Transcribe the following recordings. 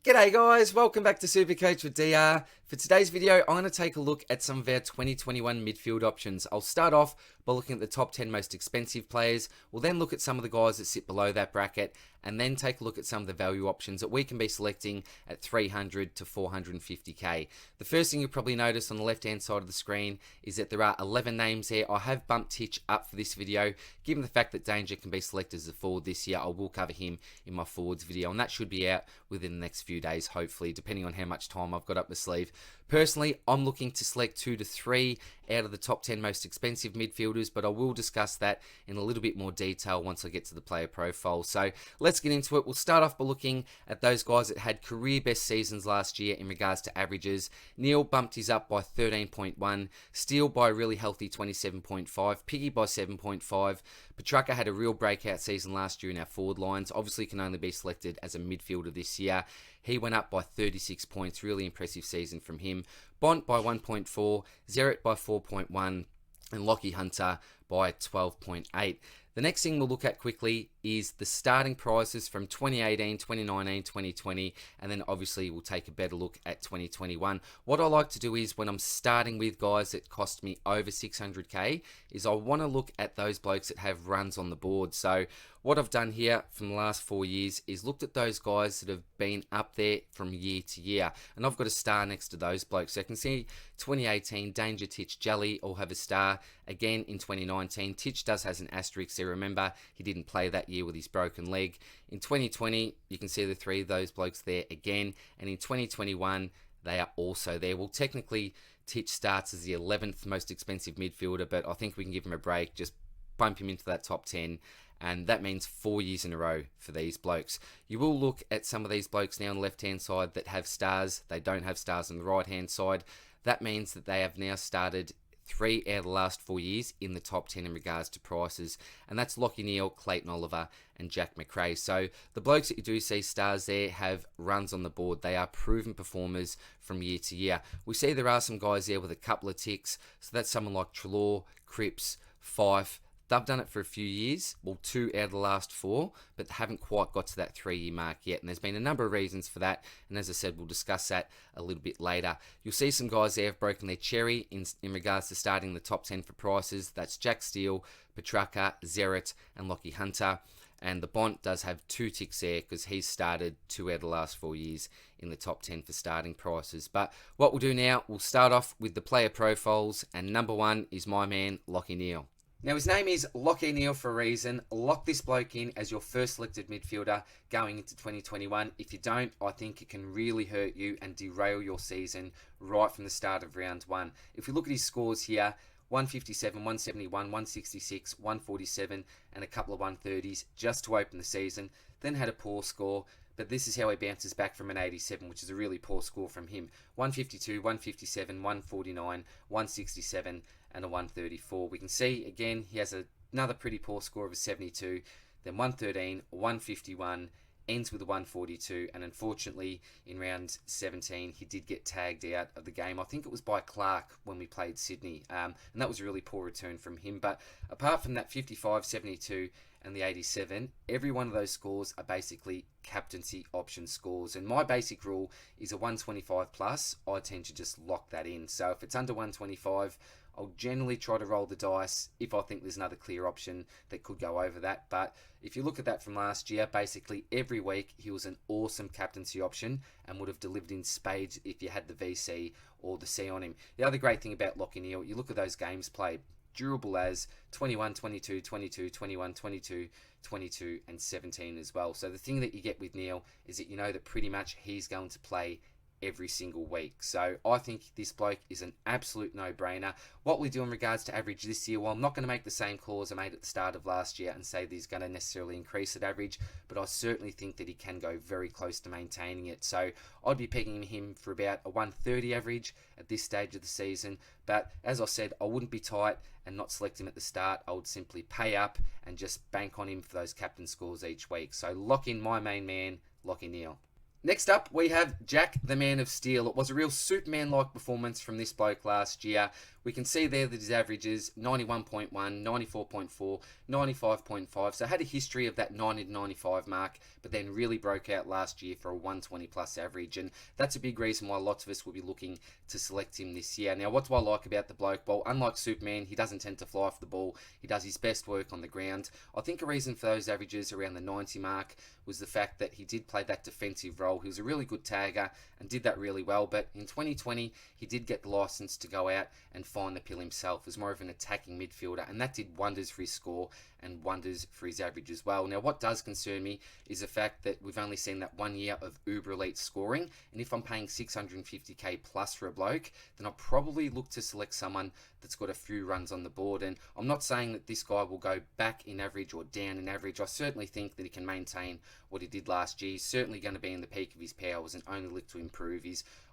G'day guys, welcome back to SuperCoach with DR. For today's video, I'm going to take a look at some of our 2021 midfield options. I'll start off by looking at the top 10 most expensive players. We'll then look at some of the guys that sit below that bracket, and then take a look at some of the value options that we can be selecting at 300 to 450k. The first thing you'll probably notice on the left hand side of the screen is that there are 11 names here. I have bumped Hitch up for this video. Given the fact that Danger can be selected as a forward this year, I will cover him in my forwards video, and that should be out within the next few days, hopefully, depending on how much time I've got up my sleeve. Personally, I'm looking to select 2 to 3 out of the top 10 most expensive midfielders, but I will discuss that in a little bit more detail once I get to the player profile. So let's get into it. We'll start off by looking at those guys that had career best seasons last year in regards to averages. Neil bumped his up by 13.1, Steele by a really healthy 27.5, Piggy by 7.5. Petrarca had a real breakout season last year in our forward lines. Obviously can only be selected as a midfielder this year. He went up by 36 points, really impressive season from him. Bont by 1.4, Merritt by 4.1, and Locke Hunter by 12.8. The next thing we'll look at quickly is the starting prices from 2018, 2019, 2020, and then obviously we'll take a better look at 2021. What I like to do is when I'm starting with guys that cost me over 600k is I want to look at those blokes that have runs on the board. So what I've done here from the last 4 years is looked at those guys that have been up there from year to year, and I've got a star next to those blokes. So I can see 2018, Danger, Titch, Jelly all have a star. Again in 2019, Titch does has an asterisk there. Remember, he didn't play that year with his broken leg. In 2020, you can see the 3 of those blokes there again, and in 2021, they are also there. Well, technically, Titch starts as the 11th most expensive midfielder, but I think we can give him a break, just bump him into that top 10, and that means 4 years in a row for these blokes. You will look at some of these blokes now on the left-hand side that have stars. They don't have stars on the right-hand side. That means that they have now started 3 out of the last 4 years in the top 10 in regards to prices, and that's Lockie Neal, Clayton Oliver, and Jack Macrae. So the blokes that you do see stars there have runs on the board. They are proven performers from year to year. We see there are some guys there with a couple of ticks, so that's someone like Trelaw, Cripps, Fife. They've done it for a few years, well 2 out of the last 4, but haven't quite got to that 3-year mark yet. And there's been a number of reasons for that, and as I said, we'll discuss that a little bit later. You'll see some guys there have broken their cherry in regards to starting the top 10 for prices. That's Jack Steele, Petrarca, Merritt, and Locke Hunter. And the Bont does have 2 ticks there because he's started 2 out of the last 4 years in the top 10 for starting prices. But what we'll do now, we'll start off with the player profiles, and number 1 is my man, Locke Neal. Now, his name is Locke Neal for a reason. Lock this bloke in as your first selected midfielder going into 2021. If you don't, I think it can really hurt you and derail your season right from the start of round 1. If we look at his scores here, 157, 171, 166, 147, and a couple of 130s just to open the season. Then had a poor score, but this is how he bounces back from an 87, which is a really poor score from him. 152, 157, 149, 167, and a 134. We can see, again, he has another pretty poor score of a 72, then 113, 151, ends with a 142, and unfortunately, in round 17, he did get tagged out of the game. I think it was by Clark when we played Sydney, and that was a really poor return from him. But apart from that 55, 72, and the 87, every one of those scores are basically captaincy option scores. And my basic rule is a 125 plus. I tend to just lock that in. So if it's under 125, I'll generally try to roll the dice if I think there's another clear option that could go over that. But if you look at that from last year, basically every week he was an awesome captaincy option and would have delivered in spades if you had the VC or the C on him. The other great thing about Locke Neal, you look at those games played, durable as 21, 22, 22, 21, 22, 22, and 17 as well. So the thing that you get with Neal is that you know that pretty much he's going to play every single week. So I think this bloke is an absolute no-brainer. What we do in regards to average this year, well, I'm not going to make the same calls I made at the start of last year and say that he's going to necessarily increase at average, but I certainly think that he can go very close to maintaining it. So I'd be pegging him for about a 130 average at this stage of the season. But as I said, I wouldn't be tight and not select him at the start. I would simply pay up and just bank on him for those captain scores each week. So lock in my main man, Locke Neal. Next up, we have Jack, the man of Steele. It was a real Superman-like performance from this bloke last year. We can see there that his averages 91.1, 94.4, 95.5. So had a history of that 90 to 95 mark, but then really broke out last year for a 120 plus average. And that's a big reason why lots of us will be looking to select him this year. Now, what do I like about the bloke? Well, unlike Superman, he doesn't tend to fly off the ball. He does his best work on the ground. I think a reason for those averages around the 90 mark was the fact that he did play that defensive role. He was a really good tagger and did that really well. But in 2020, he did get the license to go out and find the pill himself as more of an attacking midfielder, and that did wonders for his score and wonders for his average as well. Now, what does concern me is the fact that we've only seen that 1 year of uber elite scoring, and if I'm paying 650k plus for a bloke, then I'll probably look to select someone that's got a few runs on the board. And I'm not saying that this guy will go back in average or down in average. I certainly think that he can maintain what he did last year. He's certainly going to be in the peak of his powers and only look to improve.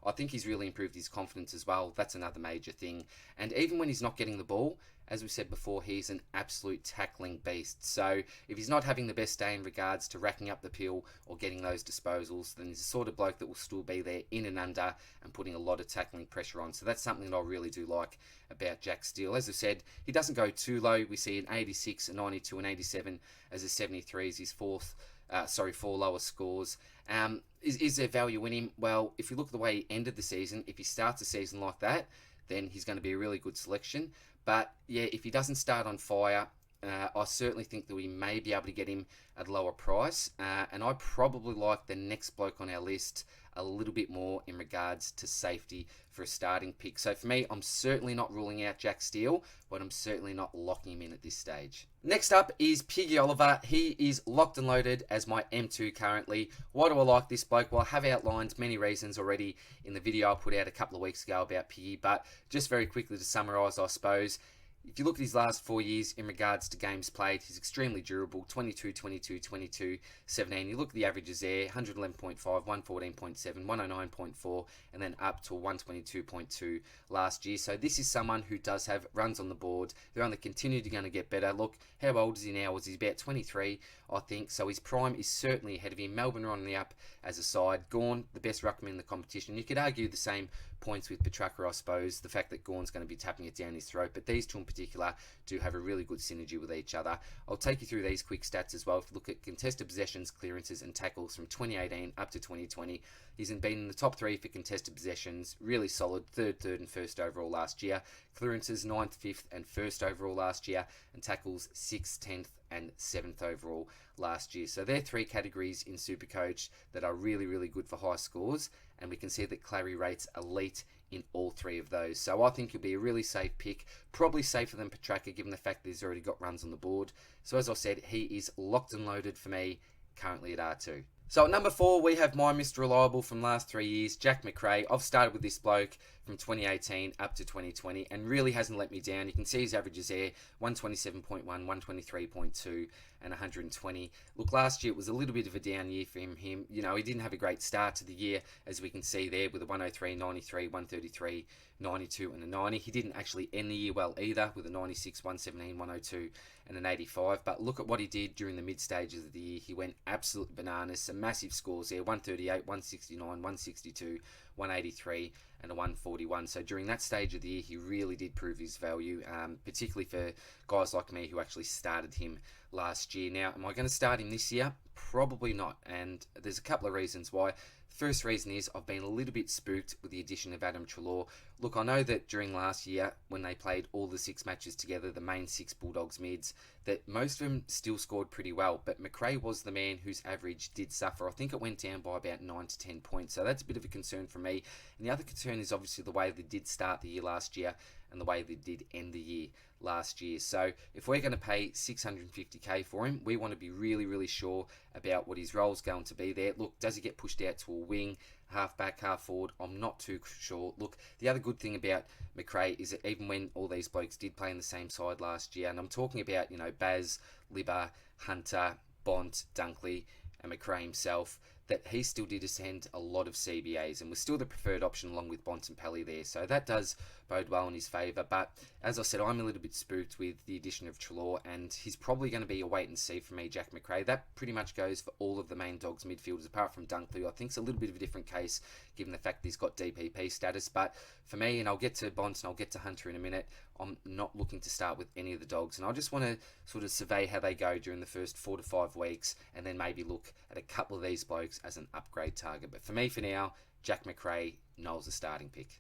I think he's really improved his confidence as well. That's another major thing. And even when he's not getting the ball, as we said before, he's an absolute tackling beast. So if he's not having the best day in regards to racking up the pill or getting those disposals, then he's the sort of bloke that will still be there in and under and putting a lot of tackling pressure on. So that's something that I really do like about Jack Steele. As I said, he doesn't go too low. We see an 86, a 92, an 87 as a 73 is his four lower scores. Is there value in him? Well, if you look at the way he ended the season, if he starts the season like that, then he's going to be a really good selection. But yeah, if he doesn't start on fire, I certainly think that we may be able to get him at a lower price. And I probably like the next bloke on our list a little bit more in regards to safety for a starting pick. So for me, I'm certainly not ruling out Jack Steele, but I'm certainly not locking him in at this stage. Next up is Piggy Oliver. He is locked and loaded as my M2 currently. Why do I like this bloke? Well, I have outlined many reasons already in the video I put out a couple of weeks ago about Piggy, but just very quickly to summarise, I suppose, if you look at his last 4 years in regards to games played, he's extremely durable. 22, 22, 22, 17. You look at the averages there, 111.5, 114.7, 109.4, and then up to 122.2 last year. So this is someone who does have runs on the board. They're only continually going to get better. Look, how old is he now? He's about 23, I think. So his prime is certainly ahead of him. Melbourne are on the up as a side. Gawn, the best ruckman in the competition. You could argue the same points with Petrarca, I suppose. The fact that Gawn's going to be tapping it down his throat. But these two in particular do have a really good synergy with each other. I'll take you through these quick stats as well. If you look at contested possessions, clearances and tackles from 2018 up to 2020, he's been in the top 3 for contested possessions, really solid, third and first overall last year. Clearances 9th, 5th and 1st overall last year, and tackles 6th, 10th and 7th overall last year. So they're 3 categories in SuperCoach that are really, really good for high scores, and we can see that Clary rates elite in all 3 of those. So I think he'll be a really safe pick, probably safer than Petrarca given the fact that he's already got runs on the board. So as I said, he is locked and loaded for me currently at R2. So at number 4, we have my Mr. Reliable from last 3 years, Jack Macrae. I've started with this bloke from 2018 up to 2020 and really hasn't let me down. You can see his averages there, 127.1, 123.2 and 120. Look, last year it was a little bit of a down year for him. You know, he didn't have a great start to the year, as we can see there, with a 103, 93, 133, 92 and a 90. He didn't actually end the year well either, with a 96, 117, 102 and an 85. But look at what he did during the mid stages of the year. He went absolute bananas. Some massive scores there, 138, 169, 162, 183 and a 141. So during that stage of the year, he really did prove his value, particularly for guys like me who actually started him last year. Now, am I going to start him this year? Probably not, and there's a couple of reasons why. First reason is I've been a little bit spooked with the addition of Adam Treloar. Look, I know that during last year, when they played all the 6 matches together, the main 6 Bulldogs mids, that most of them still scored pretty well, but Macrae was the man whose average did suffer. I think it went down by about 9 to 10 points, so that's a bit of a concern for me. And the other concern is obviously the way they did start the year last year and the way they did end the year last year. So if we're going to pay 650k for him, we want to be really, really sure about what his role's going to be there. Look, does he get pushed out to a wing, half back, half forward? I'm not too sure. Look, the other good thing about Macrae is that even when all these blokes did play in the same side last year, and I'm talking about, you know, Baz, Libba, Hunter, Bont, Dunkley and Macrae himself, that he still did ascend a lot of CBAs and was still the preferred option along with Bontempelli there. So that does bode well in his favour. But as I said, I'm a little bit spooked with the addition of Treloar, and he's probably going to be a wait and see for me, Jack Macrae. That pretty much goes for all of the main dogs midfielders, apart from Dunkley, who I think is a little bit of a different case given the fact that he's got DPP status. But for me, and I'll get to Bont and I'll get to Hunter in a minute, I'm not looking to start with any of the dogs, and I just want to sort of survey how they go during the first 4 to 5 weeks, and then maybe look at a couple of these blokes as an upgrade target. But for me, for now, Jack Macrae, Noel's a starting pick.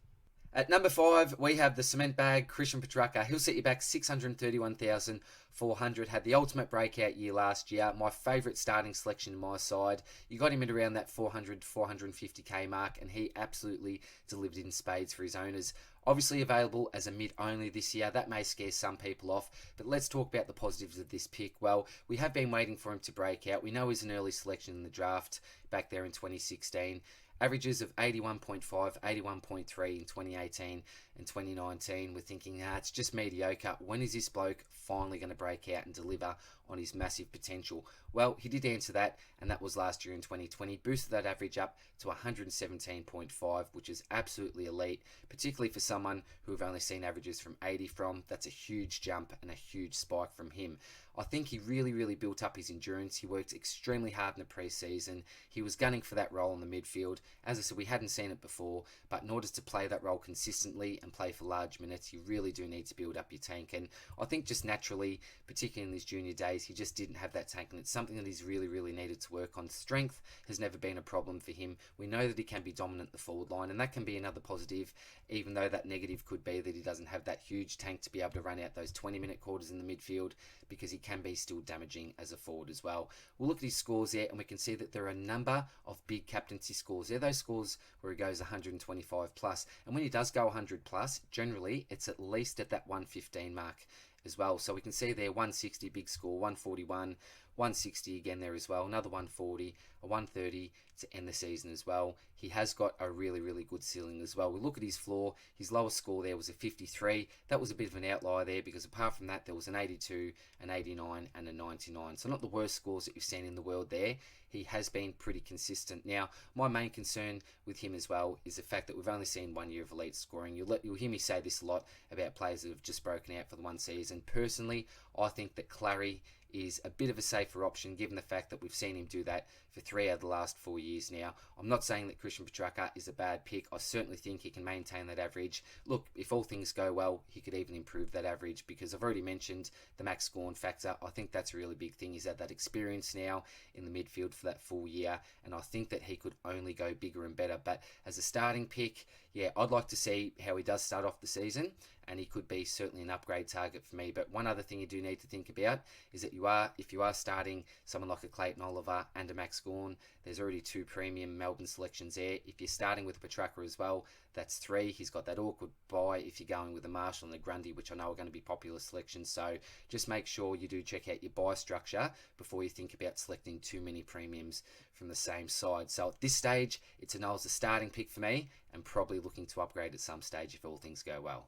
At number 5, we have the cement bag, Christianppa. He'll set you back 631,400. Had the ultimate breakout year last year. My favourite starting selection on my side. You got him at around that 400 to 450k mark, and he absolutely delivered in spades for his owners. Obviously available as a mid only this year. That may scare some people off, but let's talk about the positives of this pick. Well, we have been waiting for him to break out. We know he's an early selection in the draft back there in 2016. Averages of 81.5, 81.3 in 2018 and 2019. We're thinking, it's just mediocre. When is this bloke finally going to break out and deliver on his massive potential? Well, he did answer that, and that was last year in 2020. Boosted that average up to 117.5, which is absolutely elite, particularly for someone who have only seen averages from 80 from. That's a huge jump and a huge spike from him. I think he really built up his endurance. He worked extremely hard in the pre-season. He was gunning for that role in the midfield. As I said, we hadn't seen it before, but in order to play that role consistently and play for large minutes, you really do need to build up your tank. And I think just naturally, particularly in his junior days, he just didn't have that tank, and it's something that he's really needed to work on. Strength has never been a problem for him. We know that he can be dominant in the forward line, and that can be another positive, even though that negative could be that he doesn't have that huge tank to be able to run out those 20-minute quarters in the midfield, because he can be still damaging as a forward as well. We'll look at his scores there, and we can see that there are a number of big captaincy scores. They're those scores where he goes 125 plus, and when he does go 100 plus, generally it's at least at that 115 mark as well. So we can see there 160 big score, 141, 160 again there as well, another 140, a 130 to end the season as well. He has got a really good ceiling as well. We look at his floor. His lowest score there was a 53. That was a bit of an outlier there, because apart from that there was an 82, an 89 and a 99. So not the worst scores that you've seen in the world there. He has been pretty consistent. Now, my main concern with him as well is the fact that we've only seen 1 year of elite scoring. You'll hear me say this a lot about players that have just broken out for the one season. Personally, I think that Clary is a bit of a safer option, given the fact that we've seen him do that for 3 out of the last 4 years now. I'm not saying that Christianppa is a bad pick. I certainly think he can maintain that average. Look, if all things go well, he could even improve that average, because I've already mentioned the max scoring factor. I think that's a really big thing. He's had that experience now in the midfield for that full year, and I think that he could only go bigger and better. But as a starting pick, yeah, I'd like to see how he does start off the season, and he could be certainly an upgrade target for me. But one other thing you do need to think about is that if you are starting someone like a Clayton Oliver and a Max Gawn, there's already 2 premium Melbourne selections there. If you're starting with Petrarca as well, that's 3. He's got that awkward buy if you're going with a Marshall and a Grundy, which I know are going to be popular selections. So just make sure you do check out your buy structure before you think about selecting too many premiums from the same side. So at this stage, it's a Noel's the starting pick for me, and probably looking to upgrade at some stage if all things go well.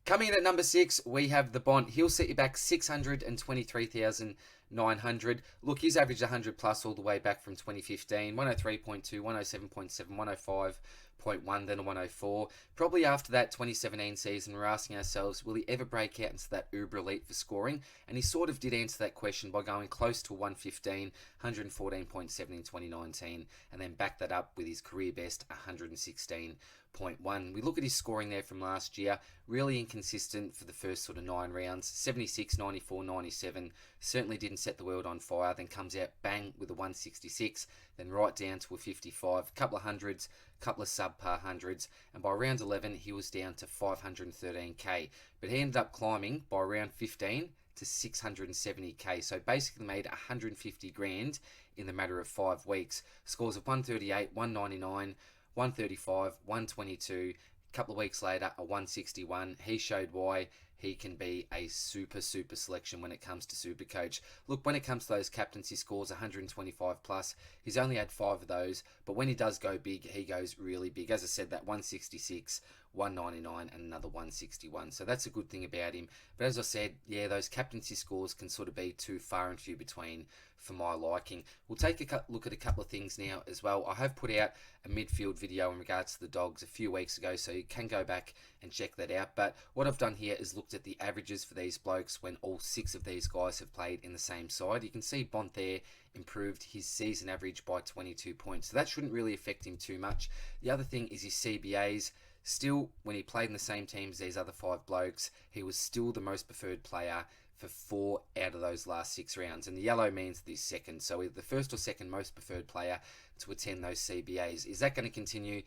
Coming in at number 6, we have the Bont. He'll set you back 623,900. Look, he's averaged 100 plus all the way back from 2015. 103.2, 107.7, 105.1, then a 104. Probably after that 2017 season, we're asking ourselves, will he ever break out into that uber elite for scoring? And he sort of did answer that question by going close to 115, 114.7 in 2019, and then back that up with his career best 116.1. We look at his scoring there from last year, really inconsistent for the first sort of 9 rounds. 76, 94, 97, certainly didn't set the world on fire, then comes out bang with a 166, then right down to a 55, a couple of hundreds, a couple of subpar hundreds, and by round 11 he was down to 513k, but he ended up climbing by round 15 to 670k, so basically made 150 grand in the matter of 5 weeks. Scores of 138, 199, 135, 122, a couple of weeks later a 161. He showed why he can be a super selection when it comes to SuperCoach. Look, when it comes to those captaincy scores, 125 plus, he's only had 5 of those, but when he does go big, he goes really big. As I said, that 166 199 and another 161. So that's a good thing about him. But as I said, yeah, those captaincy scores can sort of be too far and few between for my liking. We'll take a look at a couple of things now as well. I have put out a midfield video in regards to the Dogs a few weeks ago, so you can go back and check that out. But what I've done here is looked at the averages for these blokes when all 6 of these guys have played in the same side. You can see Bont there improved his season average by 22 points, so that shouldn't really affect him too much. The other thing is his CBAs. Still, when he played in the same team as these other 5 blokes, he was still the most preferred player for 4 out of those last 6 rounds. And the yellow means that he's second. So either the first or second most preferred player to attend those CBAs. Is that going to continue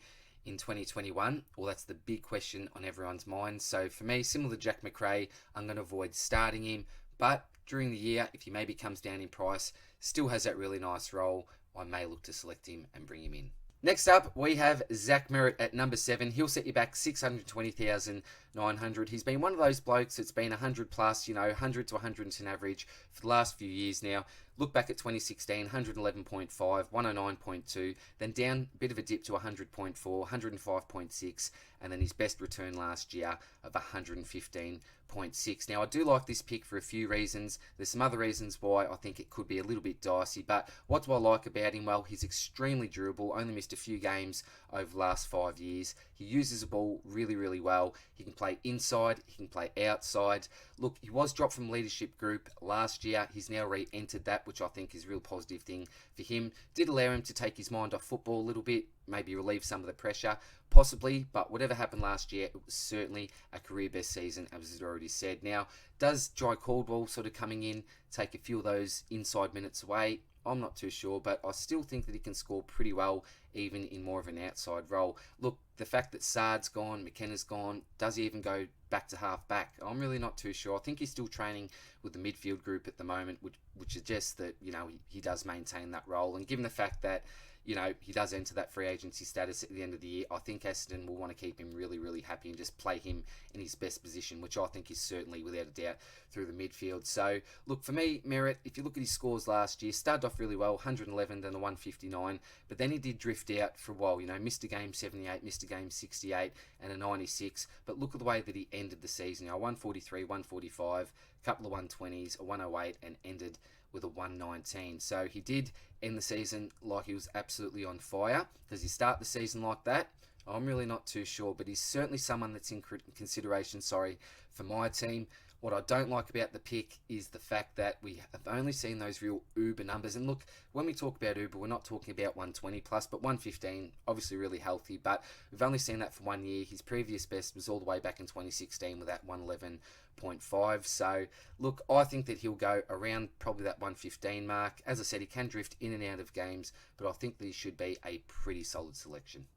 in 2021? Well, that's the big question on everyone's mind. So for me, similar to Jack Macrae, I'm going to avoid starting him. But during the year, if he maybe comes down in price, still has that really nice role, I may look to select him and bring him in. Next up, we have Zach Merritt at number 7. He'll set you back 620,900. He's been one of those blokes that's been 100 plus, 100 to 110 average for the last few years now. Look back at 2016, 111.5, 109.2, then down a bit of a dip to 100.4, 105.6, and then his best return last year of 115.6. Now, I do like this pick for a few reasons. There's some other reasons why I think it could be a little bit dicey, but what do I like about him? Well, he's extremely durable, only missed a few games over the last 5 years. He uses the ball really, really well. He can play inside, he can play outside. Look, he was dropped from leadership group last year. He's now re-entered that, which I think is a real positive thing for him. Did allow him to take his mind off football a little bit, maybe relieve some of the pressure, possibly, but whatever happened last year, it was certainly a career best season, as is already said. Now, does Jai Caldwell sort of coming in take a few of those inside minutes away? I'm not too sure, but I still think that he can score pretty well, even in more of an outside role. Look, the fact that Sard's gone, McKenna's gone, does he even go back to half back? I'm really not too sure. I think he's still training with the midfield group at the moment, which suggests that, he does maintain that role. And given the fact that, he does enter that free agency status at the end of the year, I think Essendon will want to keep him really, really happy and just play him in his best position, which I think is certainly, without a doubt, through the midfield. So, look, for me, Merritt, if you look at his scores last year, started off really well, 111, then a 159, but then he did drift out for a while, missed a game 78, missed a game 68, and a 96, but look at the way that he ended the season, 143, 145, a couple of 120s, a 108, and ended with a 119. So he did end the season like he was absolutely on fire. Does he start the season like that? I'm really not too sure, but he's certainly someone that's in consideration, for my team. What I don't like about the pick is the fact that we have only seen those real uber numbers. And look, when we talk about uber, we're not talking about 120 plus, but 115, obviously really healthy. But we've only seen that for 1 year. His previous best was all the way back in 2016 with that 111.5. So, look, I think that he'll go around probably that 115 mark. As I said, he can drift in and out of games, but I think that he should be a pretty solid selection.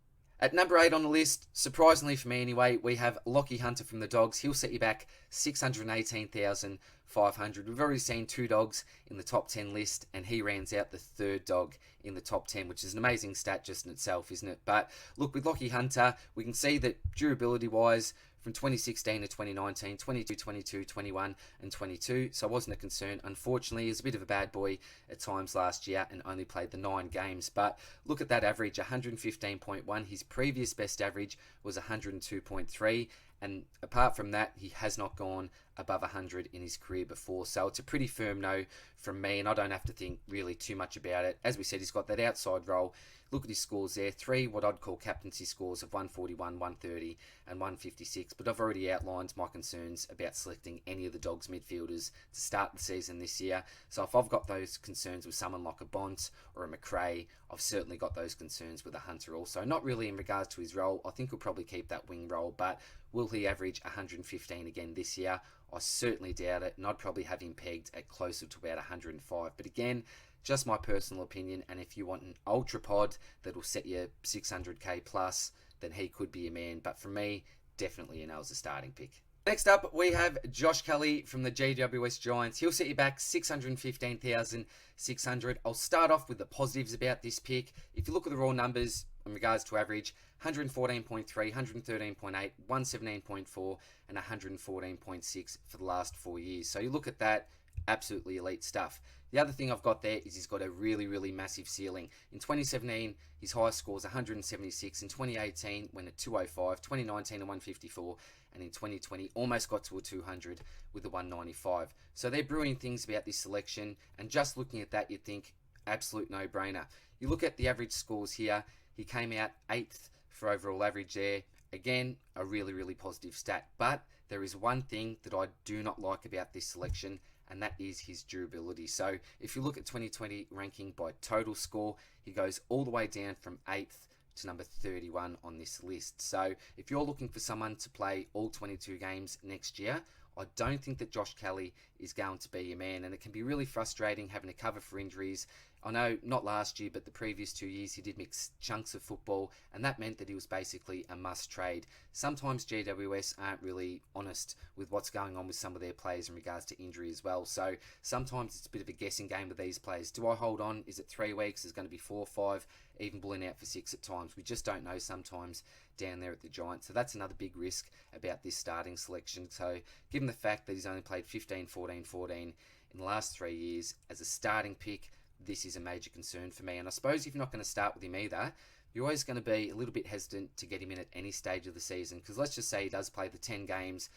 At number 8 on the list, surprisingly for me anyway, we have Locke Hunter from the Dogs. He'll set you back 618,500. We've already seen 2 dogs in the top 10 list, and he rounds out the 3rd dog in the top 10, which is an amazing stat just in itself, isn't it? But look, with Locke Hunter, we can see that durability-wise, from 2016 to 2019, 22, 22, 21, and 22. So it wasn't a concern. Unfortunately, he was a bit of a bad boy at times last year and only played the 9 games. But look at that average, 115.1. His previous best average was 102.3. And apart from that, he has not gone above 100 in his career before. So it's a pretty firm no from me, and I don't have to think really too much about it. As we said, he's got that outside role. Look at his scores there. 3 what I'd call captaincy scores of 141, 130, and 156. But I've already outlined my concerns about selecting any of the Dogs midfielders to start the season this year. So if I've got those concerns with someone like a Bont or a Macrae, I've certainly got those concerns with a Hunter also. Not really in regards to his role. I think he'll probably keep that wing role, but will he average 115 again this year? I certainly doubt it, and I'd probably have him pegged at closer to about 105. But again, just my personal opinion, and if you want an ultra pod that'll set you 600k plus, then he could be a man. But for me, definitely an as a starting pick. Next up, we have Josh Kelly from the GWS Giants. He'll set you back 615,600. I'll start off with the positives about this pick. If you look at the raw numbers in regards to average, 114.3, 113.8, 117.4, and 114.6 for the last 4 years. So you look at that, absolutely elite stuff. The other thing I've got there is he's got a really, really massive ceiling. In 2017, his highest score was 176. In 2018, went at 205. 2019, a 154. And in 2020, almost got to a 200 with a 195. So they're brewing things about this selection. And just looking at that, you'd think, absolute no-brainer. You look at the average scores here. He came out 8th for overall average there. Again, a really, really positive stat. But there is one thing that I do not like about this selection, and that is his durability. So if you look at 2020 ranking by total score, he goes all the way down from 8th to number 31 on this list. So if you're looking for someone to play all 22 games next year, I don't think that Josh Kelly is going to be your man, and it can be really frustrating having to cover for injuries. I know not last year, but the previous 2 years he did mix chunks of football, and that meant that he was basically a must trade. Sometimes GWS aren't really honest with what's going on with some of their players in regards to injury as well. So sometimes it's a bit of a guessing game with these players. Do I hold on? Is it 3 weeks? Is it going to be 4 or 5? Even bullying out for 6 at times. We just don't know sometimes down there at the Giants. So that's another big risk about this starting selection. So given the fact that he's only played 15, 14, 14 in the last 3 years as a starting pick, this is a major concern for me. And I suppose if you're not going to start with him either, you're always going to be a little bit hesitant to get him in at any stage of the season. Because let's just say he does play the 10 games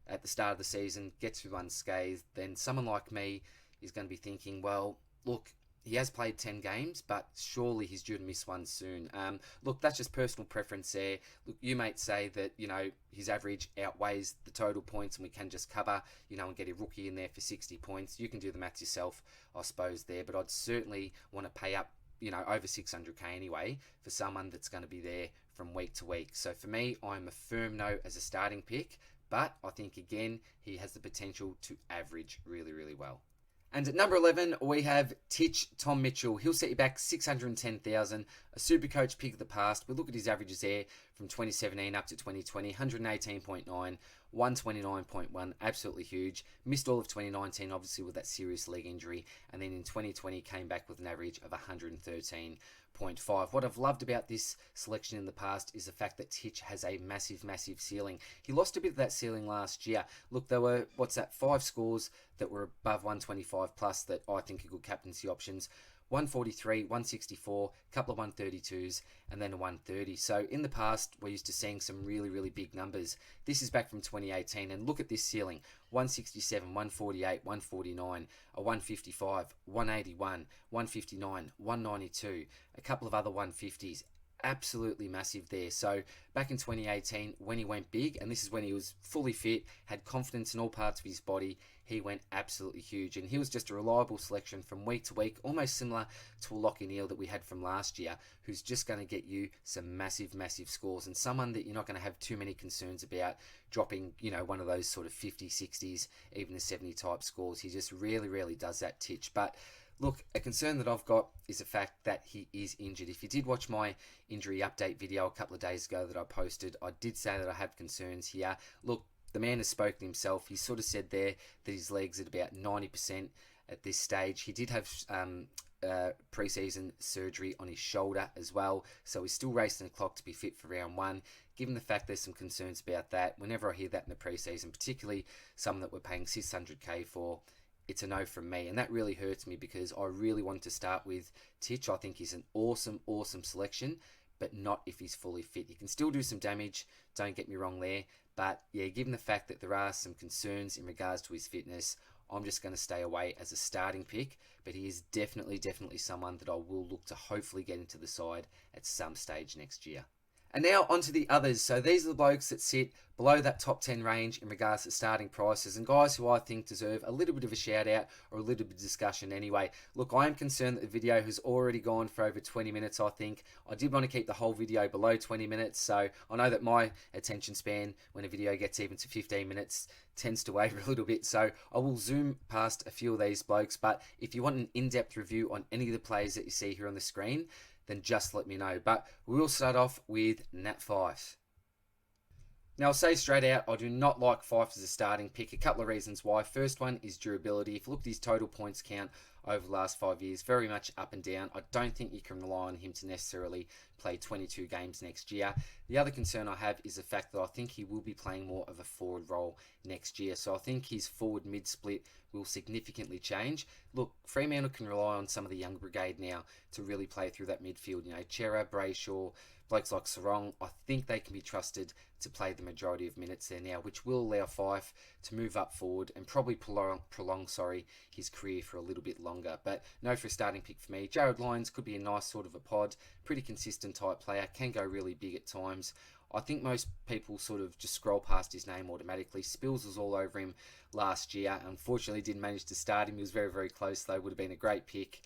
at the start of the season, gets through unscathed, then someone like me is going to be thinking, well, look, he has played 10 games, but surely he's due to miss one soon. Look, that's just personal preference there. Look, you might say that, his average outweighs the total points and we can just cover, and get a rookie in there for 60 points. You can do the maths yourself, I suppose, there. But I'd certainly want to pay up, over 600k anyway for someone that's going to be there from week to week. So for me, I'm a firm no as a starting pick. But I think, again, he has the potential to average really, really well. And at number 11, we have Titch Tom Mitchell. He'll set you back 610,000, a SuperCoach pick of the past. We look at his averages there from 2017 up to 2020, 118.9, 129.1, absolutely huge. Missed all of 2019, obviously, with that serious leg injury. And then in 2020, came back with an average of 113.5. What I've loved about this selection in the past is the fact that Titch has a massive, massive ceiling. He lost a bit of that ceiling last year. Look, there were, 5 scores that were above 125 plus that I think are good captaincy options. 143, 164, a couple of 132s, and then a 130. So in the past, we're used to seeing some really, really big numbers. This is back from 2018, and look at this ceiling. 167, 148, 149, a 155, 181, 159, 192, a couple of other 150s. Absolutely massive there. So back in 2018, when he went big, and this is when he was fully fit, had confidence in all parts of his body, he went absolutely huge. And he was just a reliable selection from week to week, almost similar to a Locke that we had from last year, who's just going to get you some massive, massive scores, and someone that you're not going to have too many concerns about dropping, one of those sort of 50, 60s, even the 70 type scores. He just really, really does that, Titch. But look, a concern that I've got is the fact that he is injured. If you did watch my injury update video a couple of days ago that I posted, I did say that I have concerns here. Look, the man has spoken himself. He sort of said there that his leg's at about 90% at this stage. He did have pre-season surgery on his shoulder as well, so he's still racing the clock to be fit for round 1. Given the fact there's some concerns about that, whenever I hear that in the pre-season, particularly someone that we're paying 600k for, it's a no from me, and that really hurts me because I really want to start with Titch. I think he's an awesome, awesome selection, but not if he's fully fit. He can still do some damage, don't get me wrong there, but yeah, given the fact that there are some concerns in regards to his fitness, I'm just going to stay away as a starting pick, but he is definitely, definitely someone that I will look to hopefully get into the side at some stage next year. And now onto the others. So these are the blokes that sit below that top 10 range in regards to starting prices, and guys who I think deserve a little bit of a shout out or a little bit of discussion anyway. Look, I am concerned that the video has already gone for over 20 minutes, I think. I did want to keep the whole video below 20 minutes, so I know that my attention span when a video gets even to 15 minutes tends to waver a little bit, so I will zoom past a few of these blokes. But if you want an in-depth review on any of the players that you see here on the screen, then just let me know. But we will start off with Nat Fyfe. Now, I'll say straight out, I do not like Fife as a starting pick. A couple of reasons why. First one is durability. If you look at his total points count over the last 5 years, very much up and down. I don't think you can rely on him to necessarily play 22 games next year. The other concern I have is the fact that I think he will be playing more of a forward role next year. So I think his forward mid-split will significantly change. Look, Fremantle can rely on some of the young brigade now to really play through that midfield. You know, Chera, Brayshaw, blokes like Sarong, I think they can be trusted to play the majority of minutes there now, which will allow Fife to move up forward and probably prolong his career for a little bit longer. But no for a starting pick for me. Jared Lyons could be a nice sort of a pod, pretty consistent type player, can go really big at times. I think most people sort of just scroll past his name automatically. Spills was all over him last year. Unfortunately, didn't manage to start him. He was very, very close, though. Would have been a great pick.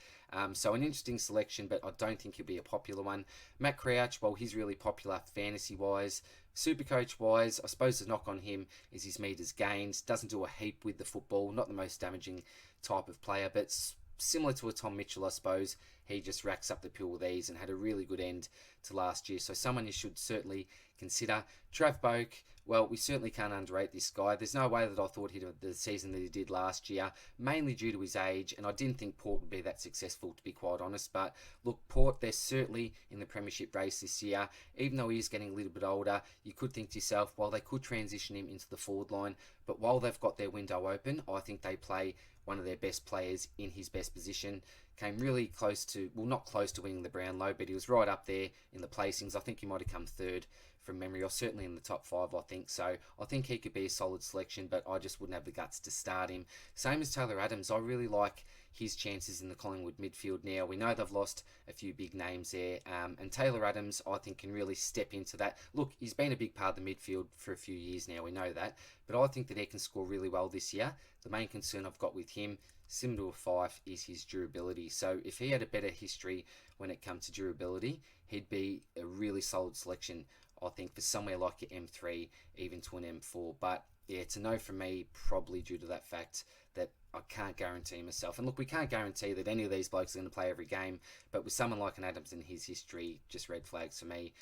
So an interesting selection, but I don't think he'll be a popular one. Macrae, well, he's really popular fantasy-wise. SuperCoach-wise, I suppose the knock on him is his metres gained. Doesn't do a heap with the football. Not the most damaging type of player, but similar to a Tom Mitchell, I suppose. He just racks up the pill with ease and had a really good end to last year. So someone you should certainly consider. Trav Boak, well, we certainly can't underrate this guy. There's no way that I thought he'd have the season that he did last year, mainly due to his age, and I didn't think Port would be that successful, to be quite honest. But look, Port, they're certainly in the premiership race this year. Even though he is getting a little bit older, you could think to yourself, well, they could transition him into the forward line, but while they've got their window open, I think they play one of their best players in his best position. Came really close to, well, not close to winning the Brownlow, but he was right up there in the placings. I think he might have come third from memory, or certainly in the top 5, I think. So I think he could be a solid selection, but I just wouldn't have the guts to start him. Same as Taylor Adams. I really like his chances in the Collingwood midfield now. We know they've lost a few big names there, and Taylor Adams, I think, can really step into that. Look, he's been a big part of the midfield for a few years now, we know that, but I think that he can score really well this year. The main concern I've got with him, similar to Fife, is his durability. So if he had a better history when it comes to durability, he'd be a really solid selection, I think, for somewhere like your M3, even to an M4. But yeah, it's a no from me, probably due to that fact that I can't guarantee myself. And look, we can't guarantee that any of these blokes are going to play every game, but with someone like an Adams and his history, just red flags for me.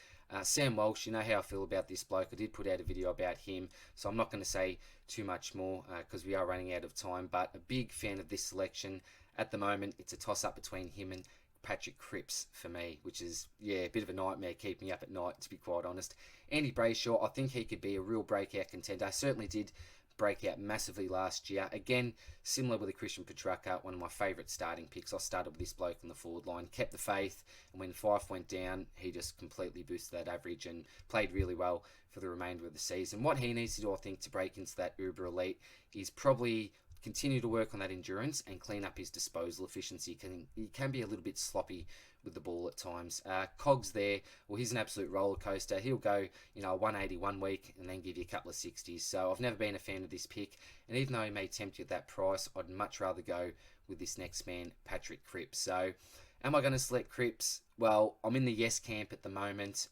Sam Walsh, you know how I feel about this bloke. I did put out a video about him, so I'm not going to say too much more because we are running out of time, but a big fan of this selection. At the moment, it's a toss-up between him and Patrick Cripps for me, which is, yeah, a bit of a nightmare keeping me up at night, to be quite honest. Andy Brayshaw, I think he could be a real breakout contender. Certainly did break out massively last year. Again, similar with the Christianppa, one of my favourite starting picks. I started with this bloke on the forward line, kept the faith, and when Fife went down, he just completely boosted that average and played really well for the remainder of the season. What he needs to do, I think, to break into that uber elite is probably continue to work on that endurance and clean up his disposal efficiency. He can be a little bit sloppy with the ball at times. Cogs there, well, he's an absolute roller coaster. He'll go, 180 one week and then give you a couple of 60s. So I've never been a fan of this pick. And even though he may tempt you at that price, I'd much rather go with this next man, Patrick Cripps. So am I going to select Cripps? Well, I'm in the yes camp at the moment.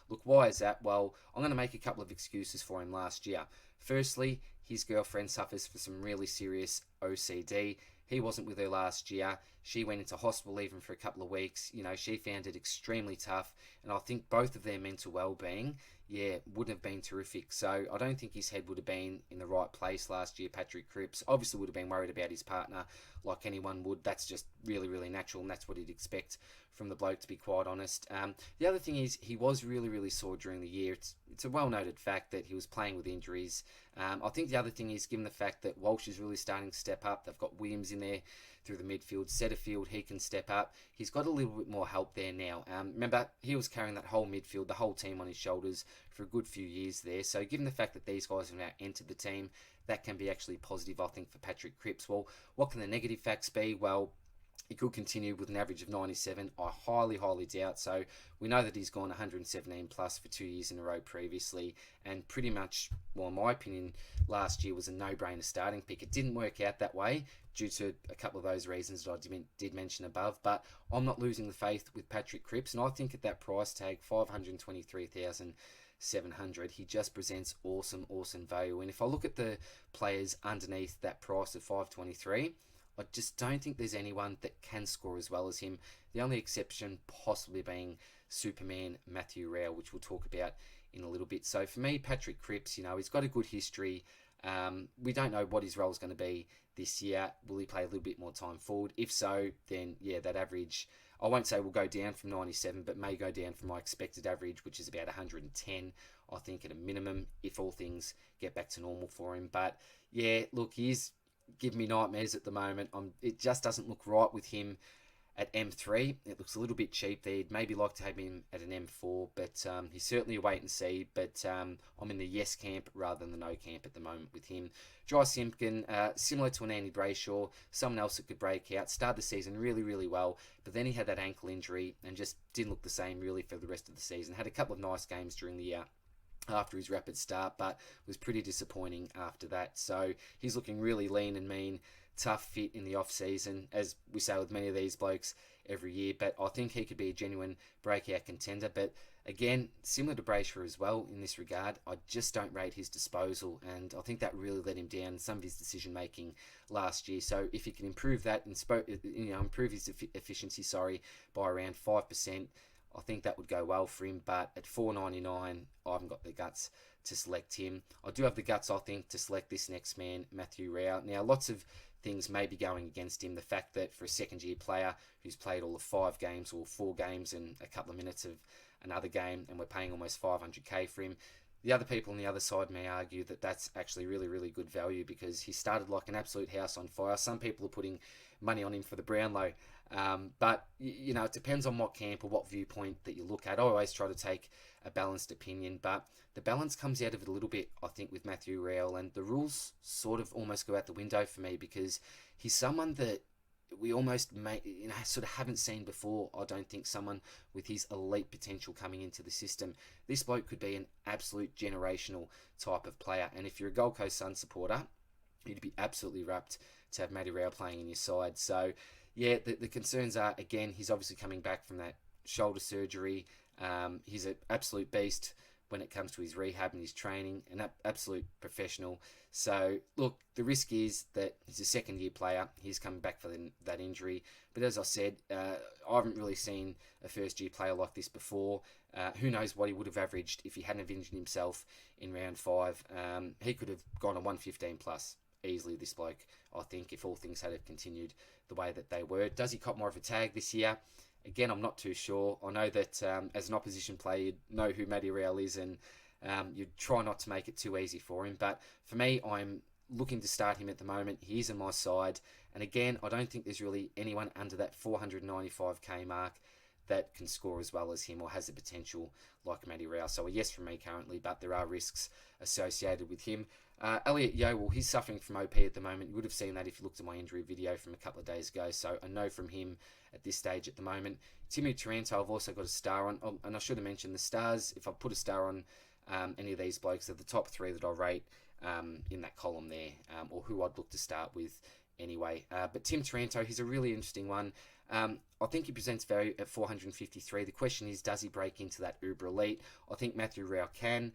Look, why is that? Well, I'm going to make a couple of excuses for him last year. Firstly, his girlfriend suffers from some really serious OCD. He wasn't with her last year. She went into hospital even for a couple of weeks. She found it extremely tough. And I think both of their mental well-being, wouldn't have been terrific. So I don't think his head would have been in the right place last year, Patrick Cripps. Obviously would have been worried about his partner like anyone would. That's just really, really natural, and that's what he'd expect from the bloke, to be quite honest. The other thing is he was really, really sore during the year. It's a well-noted fact that he was playing with injuries. I think the other thing is, given the fact that Walsh is really starting to step up, they've got Williams in there through the midfield, Setterfield, he can step up. He's got a little bit more help there now. Remember, he was carrying that whole midfield, the whole team on his shoulders for a good few years there. So given the fact that these guys have now entered the team, that can be actually positive, I think, for Patrick Cripps. Well, what can the negative facts be? Well, he could continue with an average of 97. I highly, highly doubt so. We know that he's gone 117 plus for 2 years in a row previously, and pretty much, well, in my opinion, last year was a no-brainer starting pick. It didn't work out that way due to a couple of those reasons that I did mention above, but I'm not losing the faith with Patrick Cripps, and I think at that price tag, 523,700, he just presents awesome value. And if I look at the players underneath that price of 523, I just don't think there's anyone that can score as well as him. The only exception possibly being Superman Matthew Rowell, which we'll talk about in a little bit. So for me, Patrick Cripps, he's got a good history. We don't know what his role is going to be this year. Will he play a little bit more time forward? If so, then yeah, that average, I won't say will go down from 97, but may go down from my expected average, which is about 110, I think, at a minimum, if all things get back to normal for him. But yeah, look, he's giving me nightmares at the moment. It just doesn't look right with him at M3. It looks a little bit cheap there. I'd maybe like to have him at an M4, but he's certainly a wait and see. But I'm in the yes camp rather than the no camp at the moment with him. Jai Simpkin, similar to an Andy Brayshaw, someone else that could break out. Started the season really, really well, but then he had that ankle injury and just didn't look the same really for the rest of the season. Had a couple of nice games during the year after his rapid start, but was pretty disappointing after that. So he's looking really lean and mean, tough fit in the off season, as we say with many of these blokes every year. But I think he could be a genuine breakout contender. But again, similar to Brayshaw as well in this regard, I just don't rate his disposal, and I think that really let him down in some of his decision making last year. So if he can improve that and improve his efficiency, by around 5%. I think that would go well for him, but at $4.99, I haven't got the guts to select him. I do have the guts, I think, to select this next man, Matthew Rowell. Now, lots of things may be going against him. The fact that for a second-year player who's played all of 5 games or 4 games and a couple of minutes of another game, and we're paying almost $500K for him. The other people on the other side may argue that that's actually really, really good value because he started like an absolute house on fire. Some people are putting money on him for the Brownlow. But, it depends on what camp or what viewpoint that you look at. I always try to take a balanced opinion, but the balance comes out of it a little bit, I think, with Matthew Rowell, and the rules sort of almost go out the window for me because he's someone that we almost sort of haven't seen before. I don't think someone with his elite potential coming into the system. This bloke could be an absolute generational type of player, and if you're a Gold Coast Sun supporter, you'd be absolutely rapt to have Matty Rowell playing in your side. So yeah, the concerns are, again, he's obviously coming back from that shoulder surgery. He's an absolute beast when it comes to his rehab and his training, an absolute professional. So, look, the risk is that he's a second-year player. He's coming back for that injury. But as I said, I haven't really seen a first-year player like this before. Who knows what he would have averaged if he hadn't have injured himself in round 5. He could have gone a 115 plus easily, this bloke, I think, if all things had have continued the way that they were. Does he cop more of a tag this year? Again, I'm not too sure. I know that as an opposition player, you'd know who Matty Rowell is, and you'd try not to make it too easy for him. But for me, I'm looking to start him at the moment. He's on my side. And again, I don't think there's really anyone under that 495k mark that can score as well as him or has the potential like Matty Rowell. So a yes from me currently, but there are risks associated with him. Elliot Yeo, well, he's suffering from OP at the moment. You would have seen that if you looked at my injury video from a couple of days ago. So a no from him at this stage at the moment. Timmy Taranto, I've also got a star on. Oh, and I should have mentioned the stars. If I put a star on any of these blokes, they're the top 3 that I rate in that column there, or who I'd look to start with anyway. But Tim Taranto, he's a really interesting one. I think he presents value at 453. The question is, does he break into that uber elite? I think Matthew Rowell can.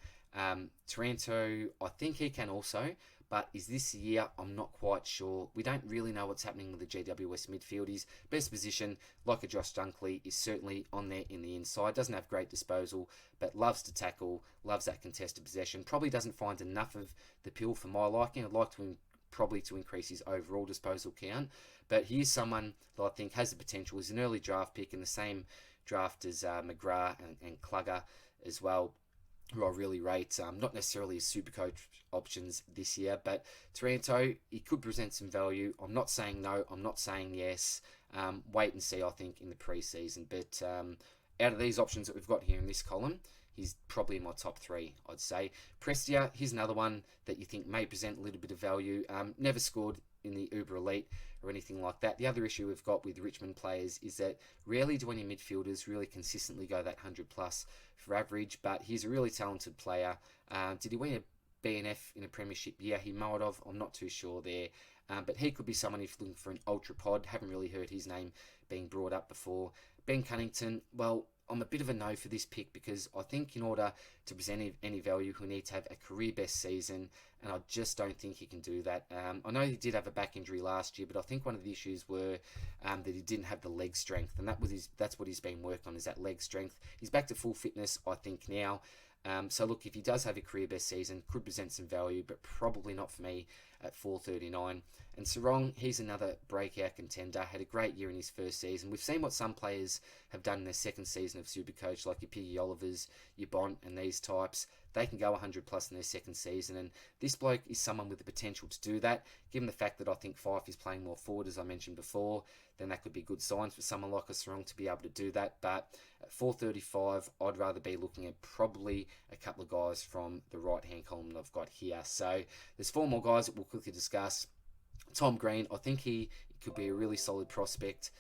Taranto, I think he can also, but is this year? I'm not quite sure. We don't really know what's happening with the GWS midfield. His best position, like a Josh Dunkley, is certainly on there in the inside. Doesn't have great disposal, but loves to tackle, loves that contested possession. Probably doesn't find enough of the pill for my liking. I'd like to probably to increase his overall disposal count, but he is someone that I think has the potential. He's an early draft pick in the same draft as Macrae and Clugger as well, who I really rate. Not necessarily as SuperCoach options this year, but Taranto, he could present some value. I'm not saying no, I'm not saying yes. Wait and see, I think, in the pre-season. But out of these options that we've got here in this column, he's probably in my top 3, I'd say. Prestia, here's another one that you think may present a little bit of value. Never scored in the Uber Elite or anything like that. The other issue we've got with Richmond players is that rarely do any midfielders really consistently go that 100 plus for average, but he's a really talented player. Did he win a BNF in a premiership? Yeah, he might have. I'm not too sure there. But he could be someone if looking for an ultra pod. Haven't really heard his name being brought up before. Ben Cunnington, well, I'm a bit of a no for this pick, because I think in order to present any value, he'll need to have a career best season, and I just don't think he can do that. I know he did have a back injury last year, but I think one of the issues were that he didn't have the leg strength, and that's what he's been worked on, is that leg strength. He's back to full fitness, I think, now. So look, if he does have a career best season, could present some value, but probably not for me at 439. And Sarong, he's another breakout contender. Had a great year in his first season. We've seen what some players have done in their second season of Supercoach, like your Piggy Olivers, your Bont, and these types. They can go 100 plus in their second season, and this bloke is someone with the potential to do that. Given the fact that I think Fife is playing more forward, as I mentioned before, then that could be good signs for someone like a Sarong to be able to do that. But at 435, I'd rather be looking at probably a couple of guys from the right-hand column that I've got here. So there's 4 more guys that we'll quickly discuss. Tom Green, I think he could be a really solid prospect.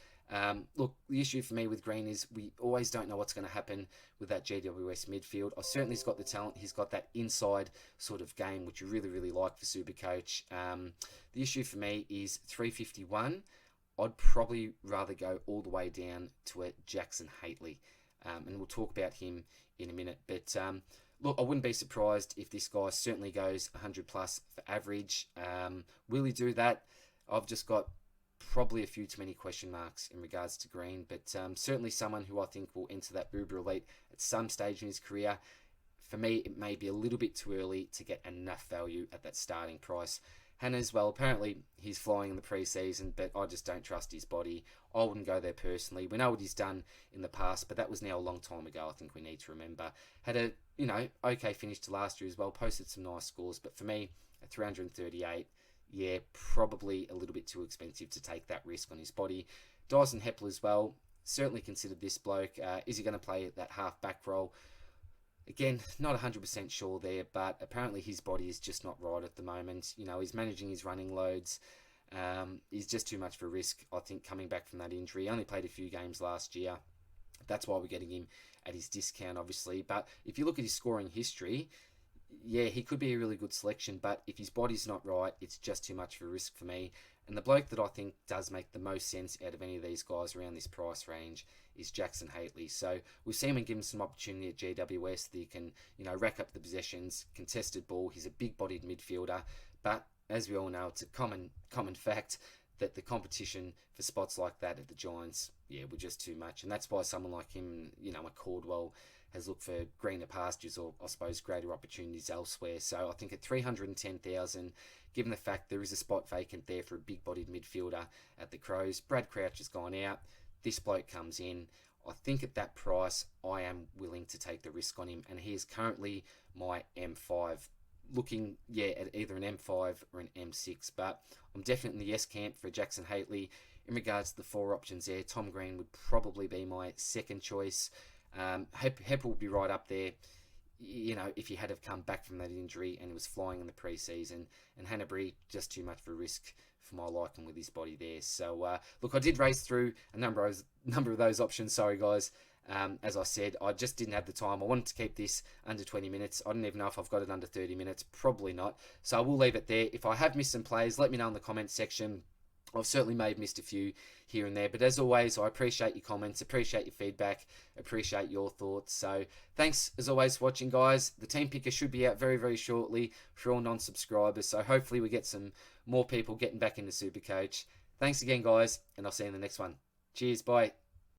Look, the issue for me with Green is we always don't know what's going to happen with that GWS midfield. I certainly he's got the talent. He's got that inside sort of game, which you really, really like for Supercoach. The issue for me is 351. I'd probably rather go all the way down to a Jackson Hately. And we'll talk about him in a minute. But look, I wouldn't be surprised if this guy certainly goes 100 plus for average. Will he do that? I've just got probably a few too many question marks in regards to Green, but certainly someone who I think will enter that Uber Elite at some stage in his career. For me, it may be a little bit too early to get enough value at that starting price. Hannah as well, apparently he's flying in the pre-season, but I just don't trust his body. I wouldn't go there personally. We know what he's done in the past, but that was now a long time ago, I think we need to remember. Had a, okay finish to last year as well, posted some nice scores, but for me, at 338, yeah, probably a little bit too expensive to take that risk on his body. Dyson Heppel as well, certainly considered this bloke. Is he going to play that half-back role? Again, not 100% sure there, but apparently his body is just not right at the moment. He's managing his running loads. He's just too much for risk, I think, coming back from that injury. He only played a few games last year. That's why we're getting him at his discount, obviously. But if you look at his scoring history, yeah, he could be a really good selection, but if his body's not right, it's just too much for risk for me. And the bloke that I think does make the most sense out of any of these guys around this price range is Jackson Hately. So we've seen him give him some opportunity at GWS that he can, rack up the possessions, contested ball. He's a big-bodied midfielder, but as we all know, it's a common fact that the competition for spots like that at the Giants, yeah, were just too much. And that's why someone like him, a Caldwell, has looked for greener pastures, or I suppose greater opportunities elsewhere. So I think at 310,000, given the fact there is a spot vacant there for a big-bodied midfielder at the Crows, Brad Crouch has gone out, this bloke comes in. I think at that price, I am willing to take the risk on him, and he is currently my M5. Looking, at either an M5 or an M6, but I'm definitely in the yes camp for Jackson Hately. In regards to the 4 options there, Tom Green would probably be my second choice. Heppel will be right up there, if he had have come back from that injury and he was flying in the pre-season. And Hanbury, just too much for risk for my liking with his body there. So, look, I did race through a number of those options. Sorry, guys. As I said, I just didn't have the time. I wanted to keep this under 20 minutes. I don't even know if I've got it under 30 minutes. Probably not. So I will leave it there. If I have missed some plays, let me know in the comments section. I've certainly may have missed a few here and there, but as always, I appreciate your comments, appreciate your feedback, appreciate your thoughts. So thanks as always for watching, guys. The team picker should be out very, very shortly for all non-subscribers, so hopefully we get some more people getting back into Supercoach. Thanks again, guys, and I'll see you in the next one. Cheers, bye.